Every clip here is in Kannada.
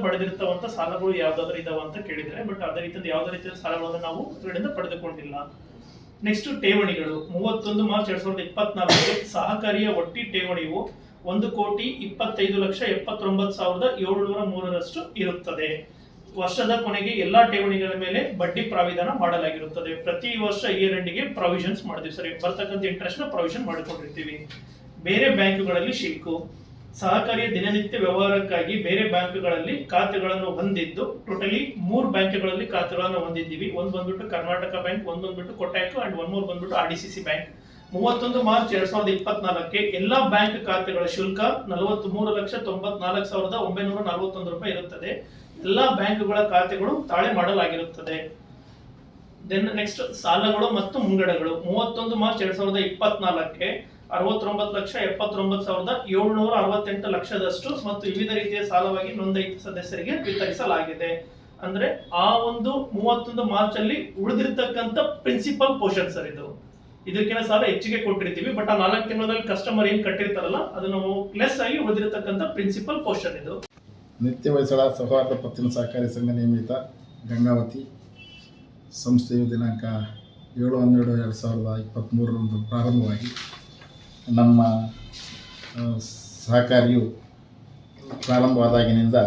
ಪಡೆದಿರ್ತವಂತ ಸಾಲಗಳು ಯಾವ್ದಾದ್ರು ಇದಾವ ಅಂತ ಕೇಳಿದ್ರೆ, ಬಟ್ ಅದೇ ರೀತಿಯ ಯಾವುದೇ ರೀತಿಯ ಸಾಲಗಳನ್ನು ನಾವು ಇದರಿಂದ ಪಡೆದುಕೊಂಡಿಲ್ಲ. ನೆಕ್ಸ್ಟ್ ಠೇವಣಿಗಳು 31 ಮಾರ್ಚ್ 2024 ಸಹಕಾರಿಯ ಒಟ್ಟಿ ಠೇವಣಿಯು 1,27,79,703 ಇರುತ್ತದೆ. ವರ್ಷದ ಕೊನೆಗೆ ಎಲ್ಲಾ ಠೇವಣಿಗಳ ಮೇಲೆ ಬಡ್ಡಿ ಪ್ರಾವಿಧಾನ ಮಾಡಲಾಗಿರುತ್ತದೆ. ಪ್ರತಿ ವರ್ಷ ಇಯರ್ ಎಂಡಿಗೆ ಪ್ರಾವಿಷನ್ಸ್ ಮಾಡಿದ್ವಿ ಸರಿ, ಬರ್ತಕ್ಕಂಥ ಇಂಟ್ರೆಸ್ಟ್ ನ ಪ್ರಾವಿಷನ್ ಮಾಡಿಕೊಂಡಿರ್ತೀವಿ. ಬೇರೆ ಬ್ಯಾಂಕುಗಳಲ್ಲಿ ಶಿಲ್ಕು ಸಹಕಾರಿಯ ದಿನನಿತ್ಯ ವ್ಯವಹಾರಕ್ಕಾಗಿ ಬೇರೆ ಬ್ಯಾಂಕ್ಗಳಲ್ಲಿ ಖಾತೆಗಳನ್ನು ಹೊಂದಿದ್ದು, ಟೋಟಲಿ 3 ಬ್ಯಾಂಕ್ಗಳಲ್ಲಿ ಖಾತೆಗಳನ್ನು ಹೊಂದಿದ್ದೀವಿ. ಒಂದು ಬಂದ್ಬಿಟ್ಟು ಕರ್ನಾಟಕ ಬ್ಯಾಂಕ್, ಒಂದು ಬಂದ್ಬಿಟ್ಟು ಕೊಟ್ಯಾಕ್ ಅಂಡ್ ಒನ್ ಮೋರ್ ಬಂದ್ಬಿಟ್ಟು RDCC ಬ್ಯಾಂಕ್. 31 ಮಾರ್ಚ್ 2024 ಎಲ್ಲಾ ಬ್ಯಾಂಕ್ ಖಾತೆಗಳ ಶುಲ್ಕ 43,94,941 ರೂಪಾಯಿ ಇರುತ್ತದೆ. ಎಲ್ಲಾ ಬ್ಯಾಂಕ್ಗಳ ಖಾತೆಗಳು ತಾಳೆ ಮಾಡಲಾಗಿರುತ್ತದೆ. ದೆನ್ ನೆಕ್ಸ್ಟ್ ಸಾಲಗಳು ಮತ್ತು ಮುಂಗಡಗಳು 31 ಮಾರ್ಚ್ 2024 69,79,768 ಮತ್ತು ವಿವಿಧ ರೀತಿಯ ಸಾಲವಾಗಿ ನೋಂದಾಯಿತ ಸದಸ್ಯರಿಗೆ ವಿತರಿಸಲಾಗಿದೆ. ಅಂದ್ರೆ ಆ ಒಂದು 31 ಮಾರ್ಚ್ ಅಲ್ಲಿ ಉಳಿದಿರ್ತಕ್ಕಂಥ ಪ್ರಿನ್ಸಿಪಲ್ ಪೋರ್ಷನ್ ಸರ್ ಇದು. ಇದಕ್ಕಿಂತ ಸಾಲ ಹೆಚ್ಚಿಗೆ ಕೊಟ್ಟಿರ್ತೀವಿ, ಬಟ್ ಆ 4 ತಿಂಗಳಲ್ಲಿ ಕಸ್ಟಮರ್ ಏನ್ ಕಟ್ಟಿರ್ತಾರಲ್ಲ ಅದು ನಾವು ಲೆಸ್ ಆಗಿ ಉಳಿದಿರ್ತಕ್ಕಂಥ ಪ್ರಿನ್ಸಿಪಲ್ ಪೋರ್ಷನ್ ಇದು. ನಿತ್ಯ ಹೊಯ್ಸಳ ಸೌಹಾರ್ದ ಪತ್ತಿನ ಸಹಕಾರಿ ಸಂಘ ನಿಯಮಿತ ಗಂಗಾವತಿ ಸಂಸ್ಥೆಯು ದಿನಾಂಕ 7/12/2023 ಪ್ರಾರಂಭವಾಗಿ ನಮ್ಮ ಸಹಕಾರಿಯು ಪ್ರಾರಂಭವಾದಾಗಿನಿಂದ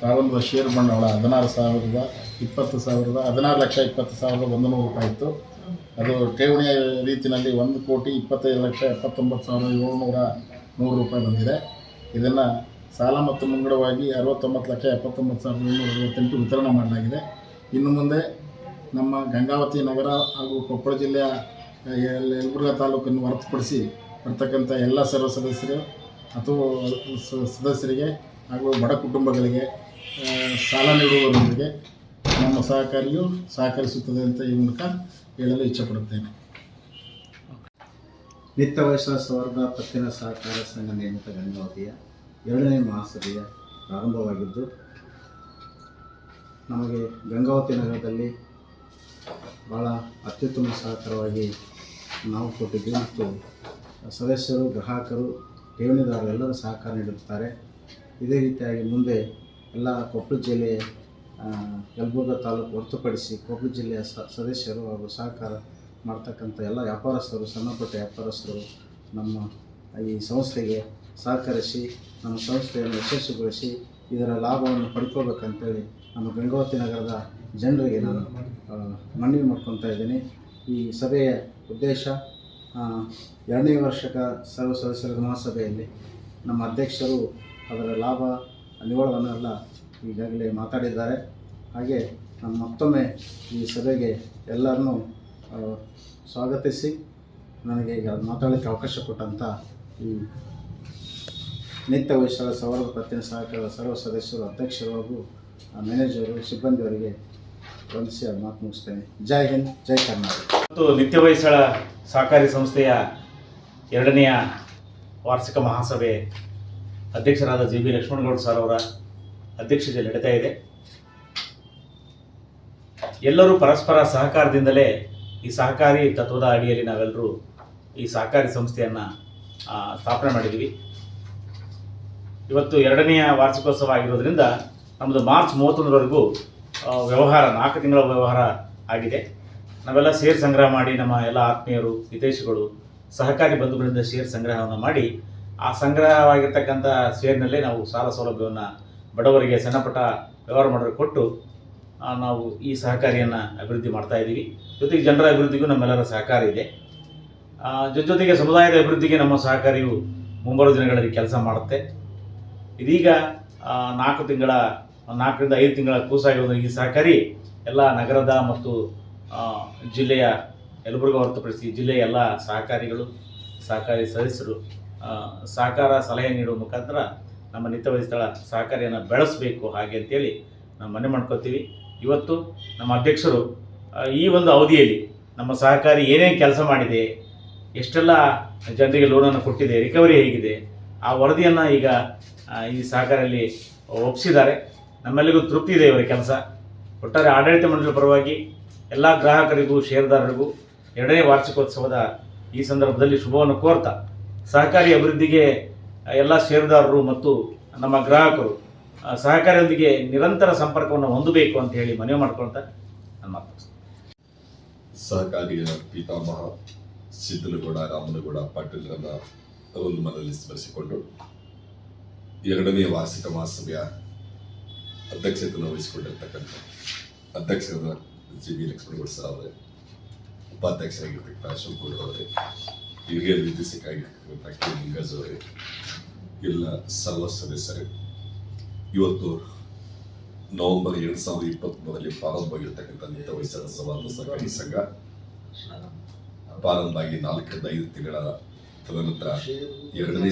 ಪ್ರಾರಂಭದ ಷೇರು ಬಂಡವಾಳ 16,20,100,100 ರೂಪಾಯಿ ಇತ್ತು. ಅದು ಠೇವಣಿಯ ರೀತಿಯಲ್ಲಿ 1,25,79,703 ರೂಪಾಯಿ ಬಂದಿದೆ. ಇದನ್ನು ಸಾಲ ಮತ್ತು ಮುಂಗಡವಾಗಿ 69,79,768 ವಿತರಣೆ ಮಾಡಲಾಗಿದೆ. ಇನ್ನು ಮುಂದೆ ನಮ್ಮ ಗಂಗಾವತಿ ನಗರ ಹಾಗೂ ಕೊಪ್ಪಳ ಜಿಲ್ಲೆಯ ಯಲಬುರ್ಗಾ ತಾಲೂಕನ್ನು ಹೊರತುಪಡಿಸಿ ಬರ್ತಕ್ಕಂಥ ಎಲ್ಲ ಸರ್ವ ಸದಸ್ಯರು ಅಥವಾ ಸದಸ್ಯರಿಗೆ ಹಾಗೂ ಬಡ ಕುಟುಂಬಗಳಿಗೆ ಸಾಲ ನೀಡುವುದರೊಂದಿಗೆ ನಮ್ಮ ಸಹಕಾರಿಯು ಸಹಕರಿಸುತ್ತದೆ ಅಂತ ಈ ಮೂಲಕ ಹೇಳಲು ಇಚ್ಛೆಪಡುತ್ತೇನೆ. ನಿತ್ಯ ಹೊಯ್ಸಳ ಸೌಹಾರ್ದ ಪತ್ತಿನ ಸಹಕಾರ ಸಂಘ ನಿಯಮಿತ ಗಂಗಾವತಿಯ 2ನೇ ಮಹಾಸಭೆಯ ಪ್ರಾರಂಭವಾಗಿದ್ದು, ನಮಗೆ ಗಂಗಾವತಿ ನಗರದಲ್ಲಿ ಭಾಳ ಅತ್ಯುತ್ತಮ ಸಹಕಾರವಾಗಿ ನಾವು ಕೊಟ್ಟಿದ್ದೀವಿ ಮತ್ತು ಸದಸ್ಯರು, ಗ್ರಾಹಕರು, ಠೇವಣಿದಾರರು ಎಲ್ಲರೂ ಸಹಕಾರ ನೀಡುತ್ತಾರೆ. ಇದೇ ರೀತಿಯಾಗಿ ಮುಂದೆ ಎಲ್ಲ ಕೊಪ್ಪಳ ಜಿಲ್ಲೆಯ ಯಲಬುರ್ಗಾ ತಾಲೂಕು ಹೊರತುಪಡಿಸಿ ಕೊಪ್ಪಳ ಜಿಲ್ಲೆಯ ಸದಸ್ಯರು ಹಾಗೂ ಸಹಕಾರ ಮಾಡ್ತಕ್ಕಂಥ ಎಲ್ಲ ವ್ಯಾಪಾರಸ್ಥರು, ಸಣ್ಣಪುಟ್ಟ ವ್ಯಾಪಾರಸ್ಥರು ನಮ್ಮ ಈ ಸಂಸ್ಥೆಗೆ ಸಹಕರಿಸಿ ನಮ್ಮ ಸಂಸ್ಥೆಯನ್ನು ಯಶಸ್ವಿಗೊಳಿಸಿ ಇದರ ಲಾಭವನ್ನು ಪಡ್ಕೋಬೇಕಂತೇಳಿ ನಮ್ಮ ಗಂಗಾವತಿ ನಗರದ ಜನರಿಗೆ ನಾನು ಮನವಿ ಮಾಡ್ಕೊತಾ ಇದ್ದೀನಿ. ಈ ಸಭೆಯ ಉದ್ದೇಶ 2ನೇ ವರ್ಷಕ ಸರ್ವ ಸದಸ್ಯರ ಮಹಾಸಭೆಯಲ್ಲಿ ನಮ್ಮ ಅಧ್ಯಕ್ಷರು ಅದರ ಲಾಭ ನಿವ್ವಳವನ್ನೆಲ್ಲ ಈಗಾಗಲೇ ಮಾತಾಡಿದ್ದಾರೆ. ಹಾಗೆ ನಾನು ಮತ್ತೊಮ್ಮೆ ಈ ಸಭೆಗೆ ಎಲ್ಲರನ್ನೂ ಸ್ವಾಗತಿಸಿ ನನಗೆ ಈಗ ಮಾತಾಡಲಿಕ್ಕೆ ಅವಕಾಶ ಕೊಟ್ಟಂಥ ಈ ನಿತ್ಯ ಹೊಯ್ಸಳ ಸೌಹಾರ್ದ ಪತ್ತಿನ ಸಹಕಾರದ ಸರ್ವ ಸದಸ್ಯರು, ಅಧ್ಯಕ್ಷರು ಹಾಗೂ ಮ್ಯಾನೇಜರು, ಸಿಬ್ಬಂದಿಯವರಿಗೆ ವಂದಿಸಿ ಮಾತು ಮುಗಿಸ್ತೇನೆ. ಜೈ ಹಿಂದ್, ಜೈ ಕರ್ನಾಟಕ. ಮತ್ತು ನಿತ್ಯ ಹೊಯ್ಸಳ ಸಹಕಾರಿ ಸಂಸ್ಥೆಯ 2ನೇ ವಾರ್ಷಿಕ ಮಹಾಸಭೆ ಅಧ್ಯಕ್ಷರಾದ JB ಲಕ್ಷ್ಮಣಗೌಡ ಸರ್ ಅವರ ಅಧ್ಯಕ್ಷತೆಯಲ್ಲಿ ನಡೀತಾ ಇದೆ. ಎಲ್ಲರೂ ಪರಸ್ಪರ ಸಹಕಾರದಿಂದಲೇ ಈ ಸಹಕಾರಿ ತತ್ವದ ಅಡಿಯಲ್ಲಿ ನಾವೆಲ್ಲರೂ ಈ ಸಹಕಾರಿ ಸಂಸ್ಥೆಯನ್ನು ಸ್ಥಾಪನೆ ಮಾಡಿದ್ದೀವಿ. ಇವತ್ತು 2ನೇ ವಾರ್ಷಿಕೋತ್ಸವ ಆಗಿರೋದ್ರಿಂದ ನಮ್ಮದು ಮಾರ್ಚ್ 31ರವರೆಗೂ ವ್ಯವಹಾರ 4 ತಿಂಗಳ ವ್ಯವಹಾರ ಆಗಿದೆ. ನಾವೆಲ್ಲ ಶೇರ್ ಸಂಗ್ರಹ ಮಾಡಿ ನಮ್ಮ ಎಲ್ಲ ಆತ್ಮೀಯರು, ಹಿತೈಷಿಗಳು, ಸಹಕಾರಿ ಬಂಧುಗಳಿಂದ ಶೇರ್ ಸಂಗ್ರಹವನ್ನು ಮಾಡಿ ಆ ಸಂಗ್ರಹವಾಗಿರ್ತಕ್ಕಂಥ ಶೇರ್ನಲ್ಲೇ ನಾವು ಸಾಲ ಸೌಲಭ್ಯವನ್ನು ಬಡವರಿಗೆ, ಸಣ್ಣಪುಟ್ಟ ವ್ಯವಹಾರ ಮಾಡೋರಿಗೆ ಕೊಟ್ಟು ನಾವು ಈ ಸಹಕಾರಿಯನ್ನು ಅಭಿವೃದ್ಧಿ ಮಾಡ್ತಾ ಇದ್ದೀವಿ. ಜೊತೆಗೆ ಜನರ ಅಭಿವೃದ್ಧಿಗೂ ನಮ್ಮೆಲ್ಲರ ಸಹಕಾರ ಇದೆ. ಜೊತೆಗೆ ಸಮುದಾಯದ ಅಭಿವೃದ್ಧಿಗೆ ನಮ್ಮ ಸಹಕಾರಿಯು ಮುಂಬರುವ ದಿನಗಳಲ್ಲಿ ಕೆಲಸ ಮಾಡುತ್ತೆ. ಇದೀಗ 4ರಿಂದ 5 ತಿಂಗಳ ಕೂಸಾಗಿರೋದು ಈ ಸಹಕಾರಿ ಎಲ್ಲ ನಗರದ ಮತ್ತು ಜಿಲ್ಲೆಯ ಯಲಬುರ್ಗಾ ಹೊರತುಪಡಿಸಿ ಜಿಲ್ಲೆಯ ಎಲ್ಲ ಸಹಕಾರಿಗಳು, ಸಹಕಾರಿ ಸದಸ್ಯರು ಸಹಕಾರ ಸಲಹೆ ನೀಡುವ ಮುಖಾಂತರ ನಮ್ಮ ನಿತ್ಯ ಹೊಯ್ಸಳ ಸಹಕಾರಿಯನ್ನು ಬೆಳೆಸಬೇಕು ಹಾಗೆ ಅಂತೇಳಿ ನಾವು ಮನವಿ ಮಾಡ್ಕೊತೀವಿ. ಇವತ್ತು ನಮ್ಮ ಅಧ್ಯಕ್ಷರು ಈ ಒಂದು ಅವಧಿಯಲ್ಲಿ ನಮ್ಮ ಸಹಕಾರಿ ಏನೇನು ಕೆಲಸ ಮಾಡಿದೆ, ಎಷ್ಟೆಲ್ಲ ಜನರಿಗೆ ಲೋನನ್ನು ಕೊಟ್ಟಿದೆ, ರಿಕವರಿ ಹೇಗಿದೆ, ಆ ವರದಿಯನ್ನು ಈಗ ಈ ಸಹಕಾರಿಯಲ್ಲಿ ಒಪ್ಪಿಸಿದ್ದಾರೆ. ನಮ್ಮೆಲ್ಲರಿಗೂ ತೃಪ್ತಿ ಇದೆ ಇವರ ಕೆಲಸ. ಒಟ್ಟಾರೆ ಆಡಳಿತ ಮಂಡಳಿ ಪರವಾಗಿ ಎಲ್ಲ ಗ್ರಾಹಕರಿಗೂ, ಷೇರುದಾರರಿಗೂ 2ನೇ ವಾರ್ಷಿಕೋತ್ಸವದ ಈ ಸಂದರ್ಭದಲ್ಲಿ ಶುಭವನ್ನು ಕೋರ್ತಾ, ಸಹಕಾರಿ ಅಭಿವೃದ್ಧಿಗೆ ಎಲ್ಲ ಷೇರುದಾರರು ಮತ್ತು ನಮ್ಮ ಗ್ರಾಹಕರು ಸಹಕಾರಿಯೊಂದಿಗೆ ನಿರಂತರ ಸಂಪರ್ಕವನ್ನು ಹೊಂದಬೇಕು ಅಂತ ಹೇಳಿ ಮನವಿ ಮಾಡ್ಕೊಳ್ತಾ ನಾನು ಮಾತು ಸಹಕಾರಿಯ ಪಿತಾಮಹ ಸಿದ್ದನಗೌಡ ರಾಮನಗೌಡ ಪಾಟೀಲ್ರನ್ನ ಮನೆಯಲ್ಲಿ ಸ್ಮರಿಸಿಕೊಂಡು 2ನೇ ವಾರ್ಷಿಕ ಮಹಾಸಭೆಯ ಅಧ್ಯಕ್ಷತೆಯನ್ನು ವಹಿಸಿಕೊಂಡಿರ್ತಕ್ಕಂಥ ಅಧ್ಯಕ್ಷರಾದ ಜಿ ಬಿ ಲಕ್ಷ್ಮಣಗೌಡ ಸರ್ ಅವರೇ, ಉಪಾಧ್ಯಕ್ಷರಾಗಿರ್ತಕ್ಕಂಥ ಅಶೋಕ್ ಗೌಡ ಅವರೇ, ಹಿರಿಯ ನಿರ್ದೇಶಕರಾಗಿರ್ತಕ್ಕಂಥ ಕೆ ಲಿಂಗರಾಜ್ ಅವರೇ, ಎಲ್ಲ ಸರ್ವ ಸದಸ್ಯರೇ, ಇವತ್ತು ನವೆಂಬರ್ 2023 ಪ್ರಾರಂಭವಾಗಿರ್ತಕ್ಕಂಥ ನಿತ್ಯ ವಯಸ್ಸಾದ ಸಮಾಜ ಸಹಕಾರಿ ಸಂಘ ಪ್ರಾರಂಭ ಆಗಿ 4 ರಿಂದ 5 ತಿಂಗಳ ತದನಂತರ 2ನೇ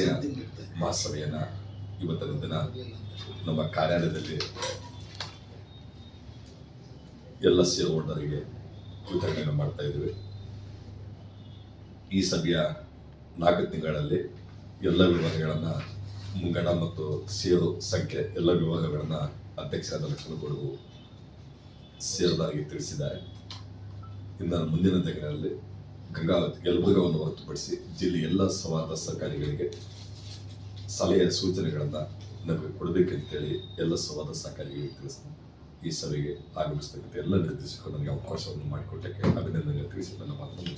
ಮಹಾಸಭೆಯನ್ನ ಇವತ್ತಿನ ದಿನ ನಮ್ಮ ಕಾರ್ಯಾಲಯದಲ್ಲಿ ಎಲ್ಲ ಷೇರು ಹೋಲ್ಡರ್ಗೆ ವಿತರಣೆಯನ್ನು ಮಾಡ್ತಾ ಇದ್ದೇವೆ. ಈ ಸಭೆಯ 4 ತಿಂಗಳಲ್ಲಿ ಎಲ್ಲ ವಿವರಗಳನ್ನು ಮುಂಗಡ ಮತ್ತು ಷೇರು ಸಂಖ್ಯೆ ಎಲ್ಲ ವಿವರಗಳನ್ನು ಅಧ್ಯಕ್ಷರಾದ ಲಕ್ಷ್ಮಣಗೌಡರು ಷೇರುದಾರರಿಗೆ ತಿಳಿಸಿದ್ದಾರೆ. ಇನ್ನು ಮುಂದಿನ ದಿನಗಳಲ್ಲಿ ಗಂಗಾವತಿ ಯಲಬುರ್ಗಾವನ್ನು ಹೊರತುಪಡಿಸಿ ಜಿಲ್ಲೆಯ ಎಲ್ಲ ಸವಾದ ಸಹಕಾರಿಗಳಿಗೆ ಸಲಹೆ ಸೂಚನೆಗಳನ್ನು ನಮಗೆ ಕೊಡಬೇಕಂತೇಳಿ ಎಲ್ಲ ಸವಾದ ಸಹಕಾರಿಗಳಿಗೆ ತಿಳಿಸ್ತೀನಿ. ಈ ಸಭೆಗೆ ಆಗಮಿಸ್ತಕ್ಕಂಥ ಎಲ್ಲ ನಿರ್ದೇಶಕರು ನನಗೆ ಅವಕಾಶವನ್ನು ಮಾಡಿಕೊಟ್ಟಕ್ಕೆ ಅಭಿನಂದನೆ ತಿಳಿಸಿ ನನ್ನ ಮಾತನ್ನು